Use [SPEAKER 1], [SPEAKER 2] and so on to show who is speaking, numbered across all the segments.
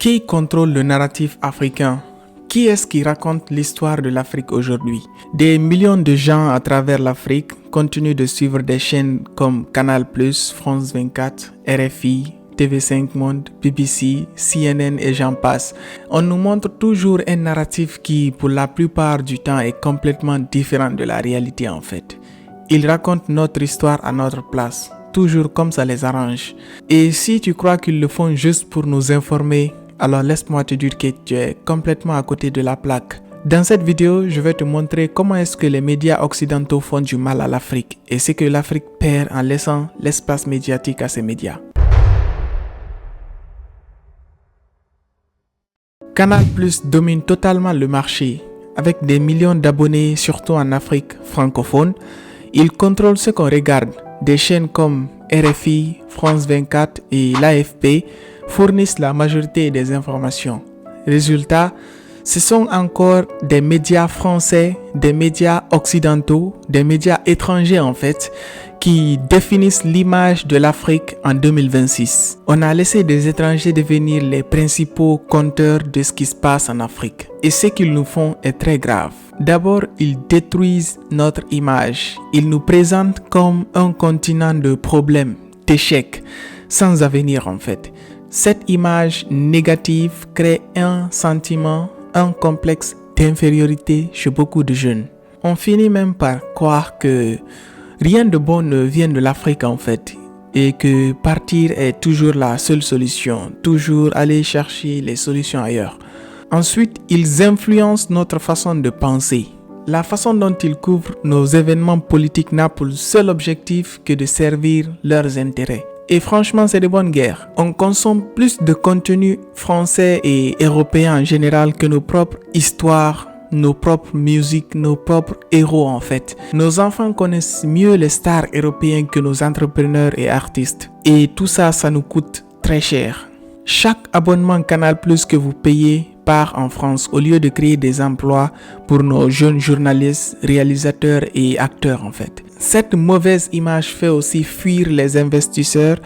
[SPEAKER 1] Qui contrôle le narratif africain? Qui est-ce qui raconte l'histoire de l'Afrique aujourd'hui? Des millions de gens à travers l'Afrique continuent de suivre des chaînes comme Canal+, France 24, RFI, TV5 Monde, BBC, CNN et j'en passe. On nous montre toujours un narratif qui, pour la plupart du temps, est complètement différent de la réalité en fait. Ils racontent notre histoire à notre place, toujours comme ça les arrange. Et si tu crois qu'ils le font juste pour nous informer, alors laisse-moi te dire que tu es complètement à côté de la plaque. Dans cette vidéo, je vais te montrer comment est-ce que les médias occidentaux font du mal à l'Afrique et ce que l'Afrique perd en laissant l'espace médiatique à ces médias. Canal+ domine totalement le marché. Avec des millions d'abonnés, surtout en Afrique francophone, il contrôle ce qu'on regarde. Des chaînes comme RFI, France 24 et l'AFP fournissent la majorité des informations. Résultat, ce sont encore des médias français, des médias occidentaux, des médias étrangers en fait, qui définissent l'image de l'Afrique en 2026. On a laissé des étrangers devenir les principaux compteurs de ce qui se passe en Afrique. Et ce qu'ils nous font est très grave. D'abord, ils détruisent notre image. Ils nous présentent comme un continent de problèmes, d'échecs, sans avenir en fait. Cette image négative crée un sentiment, un complexe d'infériorité chez beaucoup de jeunes. On finit même par croire que rien de bon ne vient de l'Afrique en fait et que partir est toujours la seule solution, toujours aller chercher les solutions ailleurs. Ensuite, ils influencent notre façon de penser. La façon dont ils couvrent nos événements politiques n'a pour seul objectif que de servir leurs intérêts. Et franchement, c'est de bonne guerre. On consomme plus de contenu français et européen en général que nos propres histoires, nos propres musiques, nos propres héros en fait. Nos enfants connaissent mieux les stars européens que nos entrepreneurs et artistes. Et tout ça, ça nous coûte très cher. Chaque abonnement Canal+ que vous payez part en France au lieu de créer des emplois pour nos jeunes journalistes, réalisateurs et acteurs en fait. Cette mauvaise image fait aussi fuir les investisseurs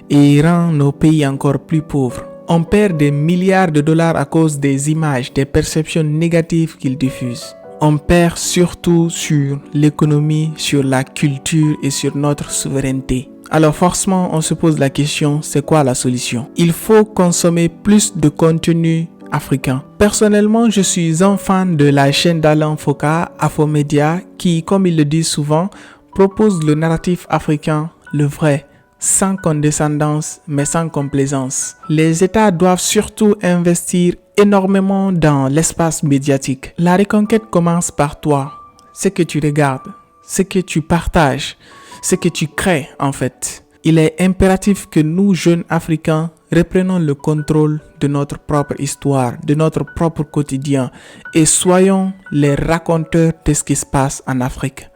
[SPEAKER 1] et rend nos pays encore plus pauvres. On perd des milliards de dollars à cause des images, des perceptions négatives qu'ils diffusent. On perd surtout sur l'économie, sur la culture et sur notre souveraineté. Alors forcément, on se pose la question, c'est quoi la solution? Il faut consommer plus de contenu africain. Personnellement, je suis un fan de la chaîne d'Alain Foka, Afromédia, qui, comme il le dit souvent, propose le narratif africain, le vrai, sans condescendance, mais sans complaisance. Les États doivent surtout investir énormément dans l'espace médiatique. La reconquête commence par toi, ce que tu regardes, ce que tu partages, ce que tu crées en fait. Il est impératif que nous, jeunes Africains, reprenons le contrôle de notre propre histoire, de notre propre quotidien et soyons les raconteurs de ce qui se passe en Afrique.